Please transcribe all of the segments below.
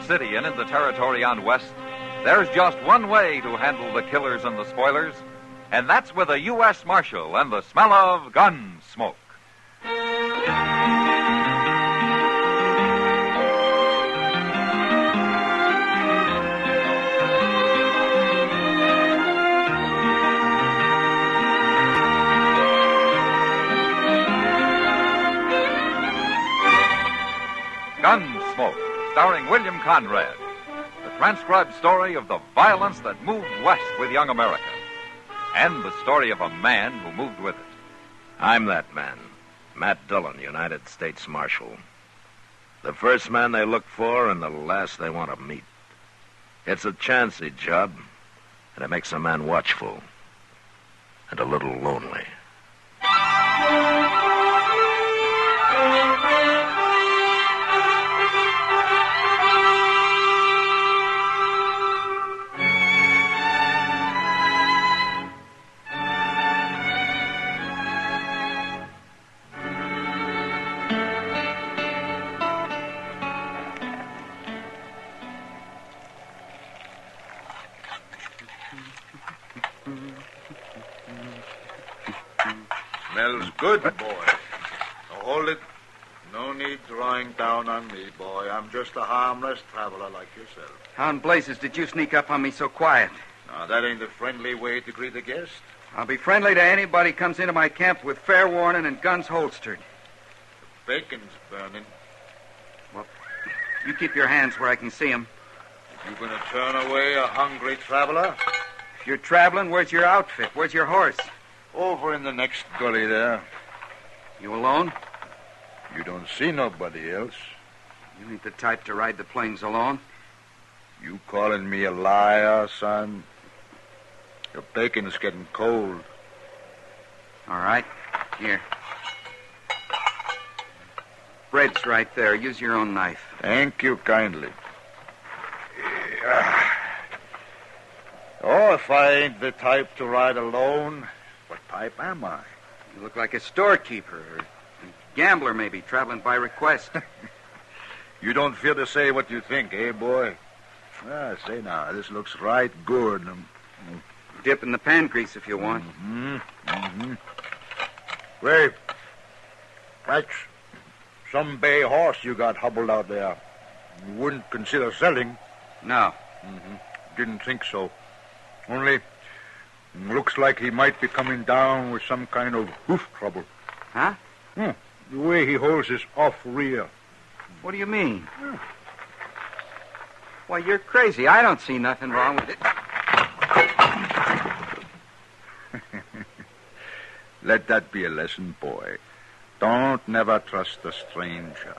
city and in the territory on West, there's just one way to handle the killers and the spoilers, and that's with a U.S. Marshal and the smell of Gunsmoke. Gunsmoke, starring William Conrad. The transcribed story of the violence that moved west with young America. And the story of a man who moved with it. I'm that man, Matt Dillon, United States Marshal. The first man they look for and the last they want to meet. It's a chancy job, and it makes a man watchful and a little lonely. Smells good, boy. Now hold it. No need drawing down on me, boy. I'm just a harmless traveler like yourself. How in blazes did you sneak up on me so quiet? Now, that ain't the friendly way to greet a guest. I'll be friendly to anybody comes into my camp with fair warning and guns holstered. The bacon's burning. Well, you keep your hands where I can see them. You gonna turn away a hungry traveler? If you're traveling, where's your outfit? Where's your horse? Over in the next gully there. You alone? You don't see nobody else. You ain't the type to ride the plains alone. You calling me a liar, son? Your bacon's getting cold. All right. Here. Bread's right there. Use your own knife. Thank you kindly. Oh, if I ain't the type to ride alone, what type am I? You look like a storekeeper or a gambler, maybe, traveling by request. You don't fear to say what you think, eh, boy? Say now, this looks right good. Dip in the pan grease if you want. Wait, that's some bay horse you got hobbled out there. You wouldn't consider selling? No. Didn't think so. Only, looks like he might be coming down with some kind of hoof trouble. Huh? The way he holds his off rear. What do you mean? Why, you're crazy. I don't see nothing wrong with it. Let that be a lesson, boy. Don't never trust a stranger.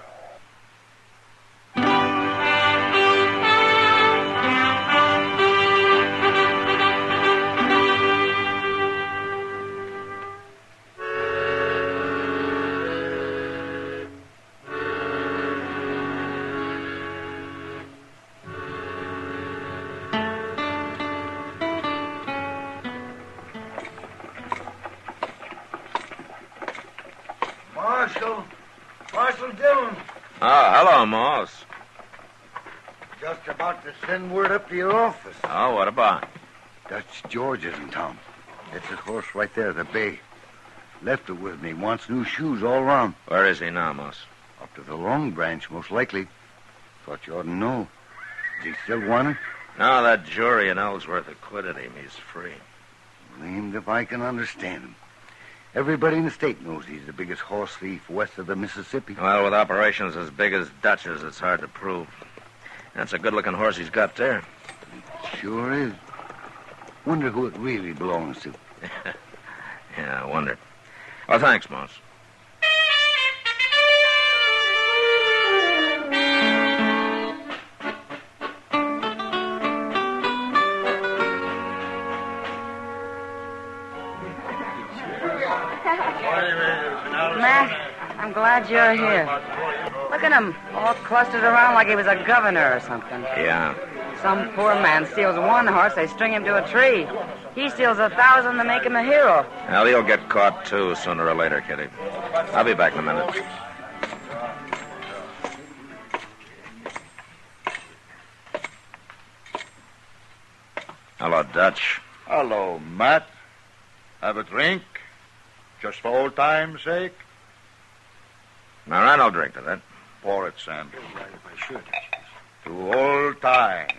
Marshal Dillon. Oh, hello, Moss. Just about to send word up to your office. Oh, what about? Dutch George is in town. That's his horse right there, the bay. Left it with me. Wants new shoes all around. Where is he now, Moss? Up to the Long Branch, most likely. Thought you ought to know. Is he still wanted? No, that jury in Ellsworth acquitted him. He's free. Blamed if I can understand him. Everybody in the state knows he's the biggest horse thief west of the Mississippi. Well, with operations as big as Dutch's, it's hard to prove. That's a good-looking horse he's got there. Sure is. Wonder who it really belongs to. Yeah, I wonder. Well, thanks, Moss. Matt, I'm glad you're here. Look at him, all clustered around like he was a governor or something. Yeah. Some poor man steals one horse, they string him to a tree. He steals 1,000 to make him a hero. Well, he'll get caught, too, sooner or later, Kitty. I'll be back in a minute. Hello, Dutch. Hello, Matt. Have a drink? Just for old time's sake? All right, I'll drink to that. Pour it, Sam. Right, if I should. To old times.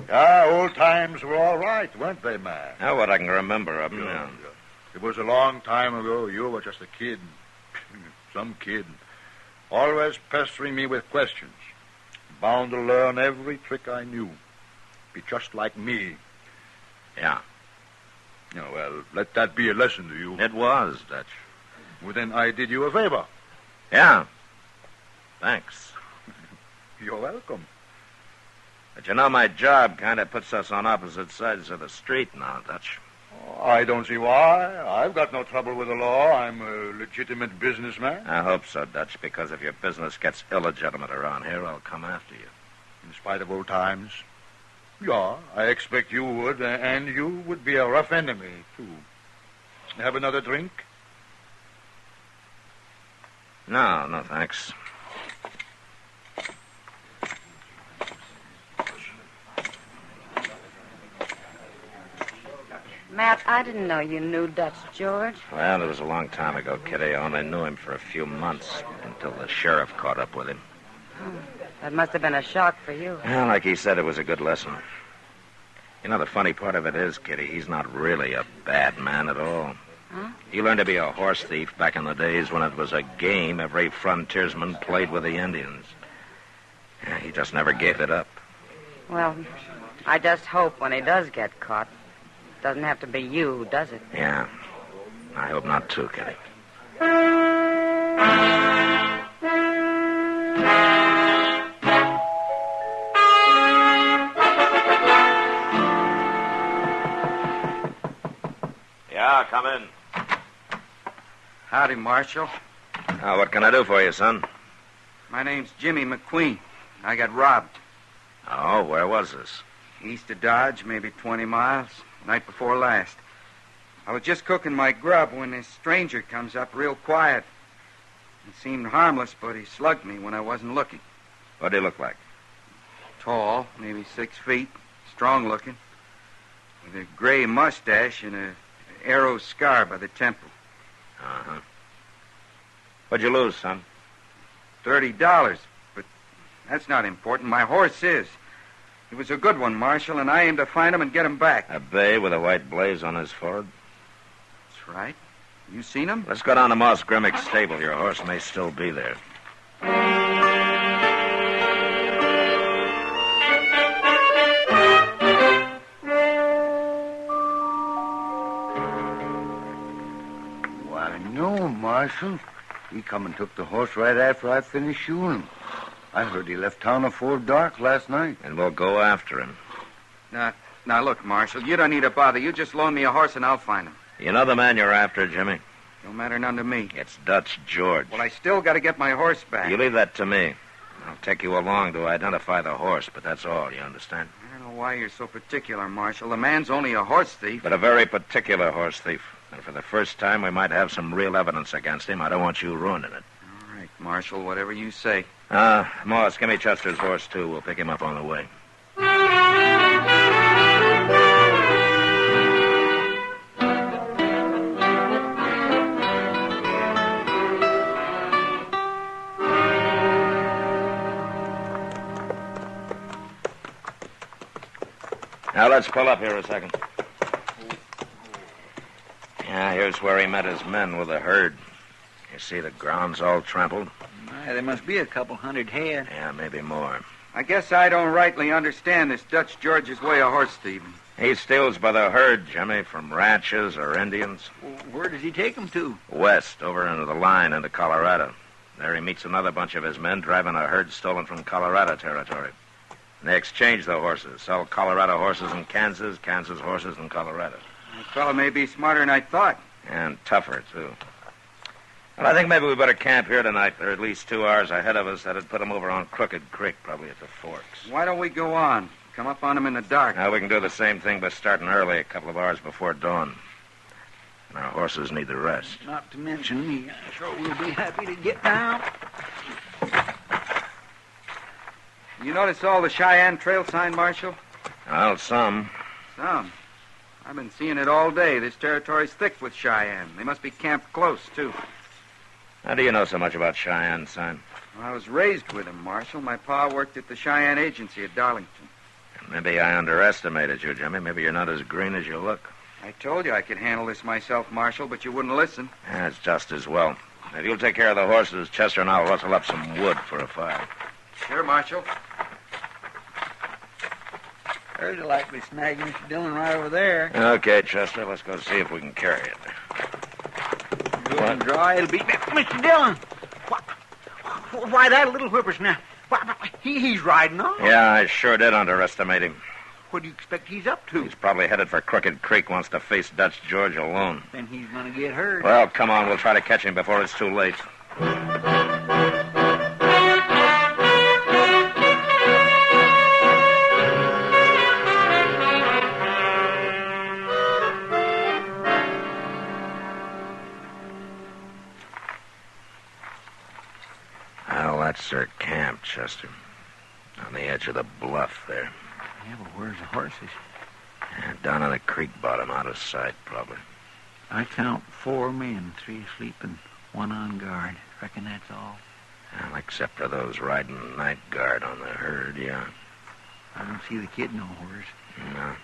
Yeah, old times were all right, weren't they, Matt? Now, what I can remember of them. Yeah. It was a long time ago. You were just a kid. Some kid. Always pestering me with questions. Bound to learn every trick I knew. Be just like me. Yeah. Well, let that be a lesson to you. It was, Dutch. Well, then I did you a favor. Yeah. Thanks. You're welcome. But you know, my job kind of puts us on opposite sides of the street now, Dutch. I don't see why. I've got no trouble with the law. I'm a legitimate businessman. I hope so, Dutch, because if your business gets illegitimate around here, I'll come after you. In spite of old times. Yeah, I expect you would, and you would be a rough enemy, too. Have another drink? No, thanks. Matt, I didn't know you knew Dutch George. Well, it was a long time ago, Kitty. I only knew him for a few months until the sheriff caught up with him. That must have been a shock for you. Well, like he said, it was a good lesson. You know, the funny part of it is, Kitty, he's not really a bad man at all. Huh? He learned to be a horse thief back in the days when it was a game every frontiersman played with the Indians. Yeah, he just never gave it up. Well, I just hope when he does get caught, it doesn't have to be you who does it. Yeah, I hope not too, Kitty. Yeah, come in. Howdy, Marshal. What can I do for you, son? My name's Jimmy McQueen. I got robbed. Oh, where was this? East of Dodge, maybe 20 miles. Night before last. I was just cooking my grub when this stranger comes up real quiet. He seemed harmless, but he slugged me when I wasn't looking. What did he look like? Tall, maybe 6 feet, strong looking, with a gray mustache and a arrow scar by the temple. Uh-huh. What'd you lose, son? $30, but that's not important. My horse is. He was a good one, Marshal, and I aim to find him and get him back. A bay with a white blaze on his forehead? That's right. You seen him? Let's go down to Moss Grimmick's stable. Your horse may still be there. Why, no, Marshal. He come and took the horse right after I finished shoeing him. I heard he left town afore dark last night. And we'll go after him. Now, look, Marshal, you don't need to bother. You just loan me a horse and I'll find him. You know the man you're after, Jimmy? Don't matter none to me. It's Dutch George. Well, I still got to get my horse back. You leave that to me. I'll take you along to identify the horse, but that's all, you understand? I don't know why you're so particular, Marshal. The man's only a horse thief. But a very particular horse thief. And for the first time, we might have some real evidence against him. I don't want you ruining it. All right, Marshal, whatever you say. Morris, give me Chester's horse, too. We'll pick him up on the way. Now, let's pull up here a second. Yeah, here's where he met his men with the herd. You see the ground's all trampled? There must be a couple hundred head. Yeah, maybe more. I guess I don't rightly understand this Dutch George's way of horse thieving. He steals by the herd, Jimmy, from ranches or Indians. Where does he take them to? West, over into the line into Colorado. There he meets another bunch of his men driving a herd stolen from Colorado territory. And they exchange the horses, sell Colorado horses in Kansas, Kansas horses in Colorado. That fellow may be smarter than I thought. And tougher, too. Well, I think maybe we better camp here tonight. They're at least 2 hours ahead of us. That'd put them over on Crooked Creek, probably at the forks. Why don't we go on? Come up on them in the dark. Now, we can do the same thing by starting early, a couple of hours before dawn. And our horses need the rest. Not to mention me. I'm sure we'll be happy to get down. You notice all the Cheyenne Trail sign, Marshal? Well, some. Some. I've been seeing it all day. This territory's thick with Cheyenne. They must be camped close, too. How do you know so much about Cheyenne, son? Well, I was raised with them, Marshal. My pa worked at the Cheyenne Agency at Darlington. Maybe I underestimated you, Jimmy. Maybe you're not as green as you look. I told you I could handle this myself, Marshal, but you wouldn't listen. That's just as well. If you'll take care of the horses, Chester and I'll rustle up some wood for a fire. Sure, Marshal. There's a likely snag, Mr. Dillon, right over there. Okay, Chester, let's go see if we can carry it. Good and dry, it'll be... Mr. Dillon! Why, that little whippersnapper. He's riding on. Yeah, I sure did underestimate him. What do you expect he's up to? He's probably headed for Crooked Creek, wants to face Dutch George alone. Then he's going to get hurt. Well, come on, we'll try to catch him before it's too late. Well, that's their camp, Chester. On the edge of the bluff there. Yeah, but where's the horses? Yeah, down on the creek bottom, out of sight, probably. I count 4 men, 3 asleep and 1 on guard. Reckon that's all. Well, except for those riding night guard on the herd, yeah. I don't see the kid nowhere. No.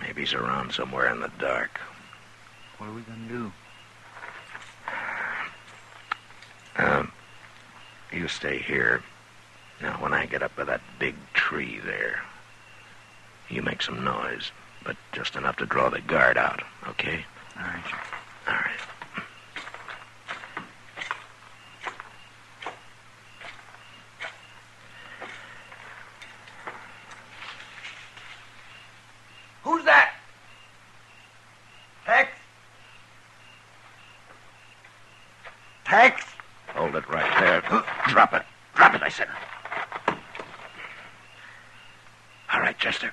Maybe he's around somewhere in the dark. What are we going to do? You stay here. Now, when I get up to that big tree there, you make some noise, but just enough to draw the guard out, okay? All right, sir. All right. Who's that? Tex? Tex? Hold it right there. Drop it. Drop it, I said. All right, Chester.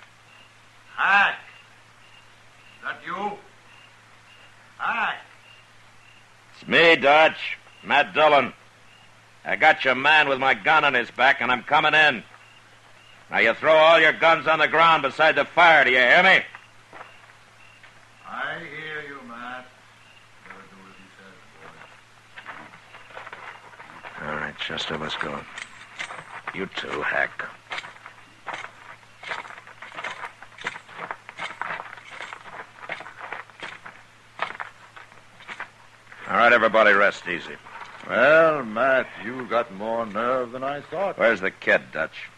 Hi. Is that you? Hi. It's me, Dutch. Matt Dillon. I got your man with my gun on his back, and I'm coming in. Now, you throw all your guns on the ground beside the fire, do you hear me? I hear you, Matt. Better do as he says, boy. All right, Chester, let's go. You too, Hack. All right, everybody, rest easy. Well, Matt, you got more nerve than I thought. Where's the kid, Dutch?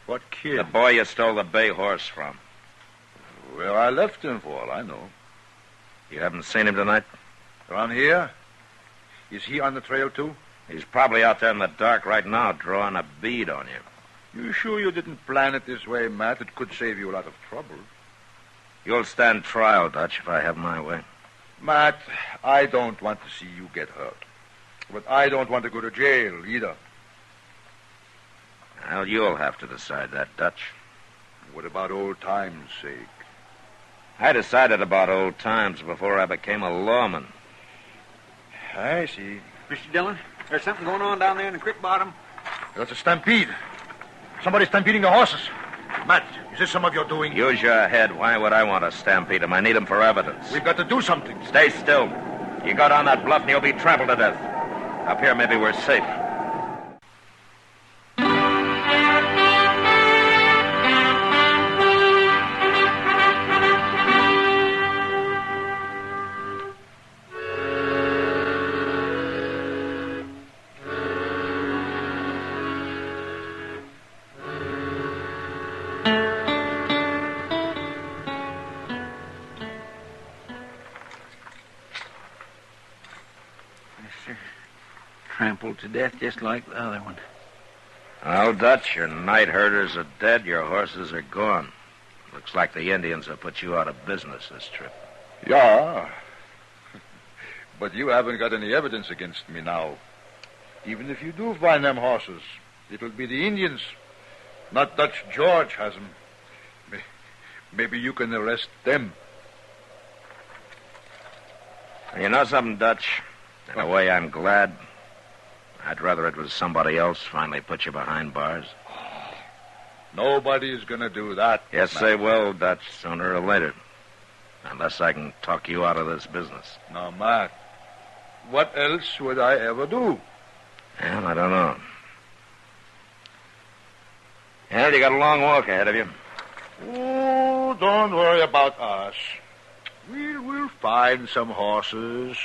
What kid? The boy you stole the bay horse from. Where I left him for all I know. You haven't seen him tonight? Around here? Is he on the trail, too? He's probably out there in the dark right now, drawing a bead on you. You sure you didn't plan it this way, Matt? It could save you a lot of trouble. You'll stand trial, Dutch, if I have my way. Matt, I don't want to see you get hurt. But I don't want to go to jail, either. Well, you'll have to decide that, Dutch. What about old times' sake? I decided about old times before I became a lawman. I see. Mr. Dillon, there's something going on down there in the creek bottom. That's a stampede. Somebody's stampeding the horses. Matt, is this some of your doing? Use your head. Why would I want to stampede him? I need him for evidence. We've got to do something. Stay still. You go down that bluff and you'll be trampled to death. Up here, maybe we're safe. Trampled to death just like the other one. Well, Dutch, your night herders are dead. Your horses are gone. Looks like the Indians have put you out of business this trip. Yeah. But you haven't got any evidence against me now. Even if you do find them horses, it'll be the Indians. Not Dutch George has them. Maybe you can arrest them. You know something, Dutch? In a way, I'm glad. I'd rather it was somebody else finally put you behind bars. Nobody's going to do that. Yes, Matt. they will, Dutch, sooner or later. Unless I can talk you out of this business. Now, Matt, what else would I ever do? Well, I don't know. Well, you got a long walk ahead of you. Oh, don't worry about us. We'll find some horses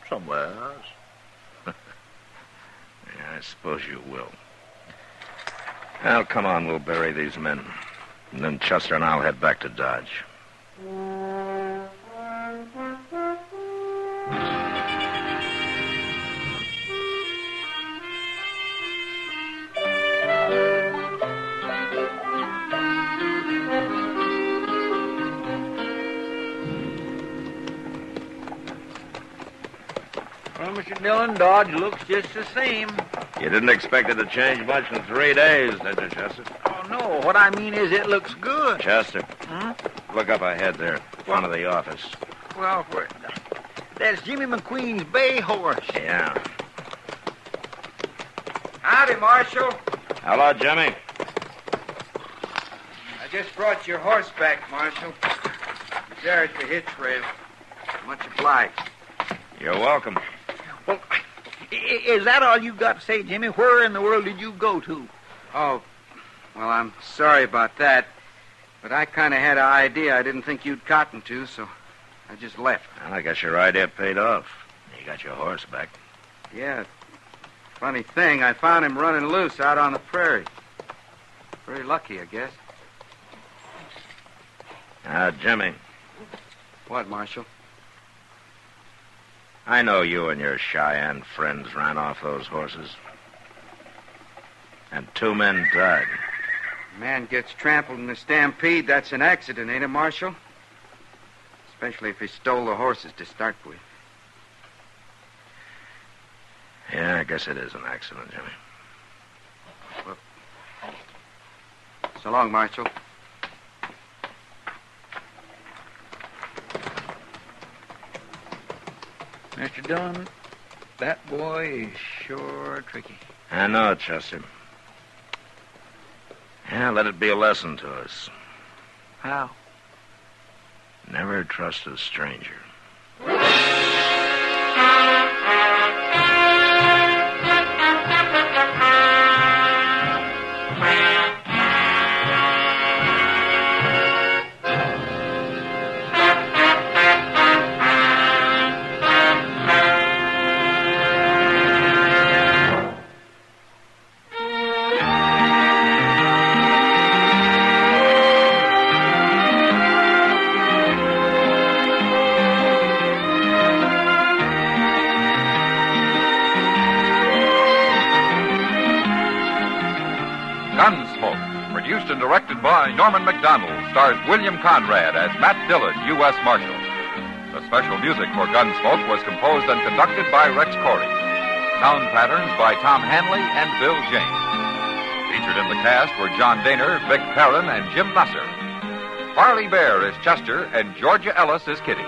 somewhere else. Yeah, I suppose you will. Well, come on, we'll bury these men. And then Chester and I'll head back to Dodge. Well, Mr. Dillon, Dodge looks just the same. You didn't expect it to change much in 3 days, did you, Chester? Oh, no. What I mean is it looks good. Chester, Hmm? look up ahead there, in front of the office. Well, that's Jimmy McQueen's bay horse. Yeah. Howdy, Marshal. Hello, Jimmy. I just brought your horse back, Marshal. He's there at the hitch rail. Much obliged. You're welcome. Well, is that all you got to say, Jimmy? Where in the world did you go to? Oh, well, I'm sorry about that. But I kind of had an idea I didn't think you'd cotton to, so I just left. Well, I guess your idea paid off. You got your horse back. Yeah. Funny thing, I found him running loose out on the prairie. Very lucky, I guess. Jimmy, What, Marshal? I know you and your Cheyenne friends ran off those horses. And 2 men died. A man gets trampled in a stampede, that's an accident, ain't it, Marshal? Especially if he stole the horses to start with. Yeah, I guess it is an accident, Jimmy. So long, Marshal. Mr. Dillon, that boy is sure tricky. I know, Chester. Yeah, let it be a lesson to us. How? Never trust a stranger. Gunsmoke, produced and directed by Norman McDonald, stars William Conrad as Matt Dillon, U.S. Marshal. The special music for Gunsmoke was composed and conducted by Rex Corey. Sound patterns by Tom Hanley and Bill James. Featured in the cast were John Daner, Vic Perrin, and Jim Nusser. Harley Bear is Chester, and Georgia Ellis is Kitty.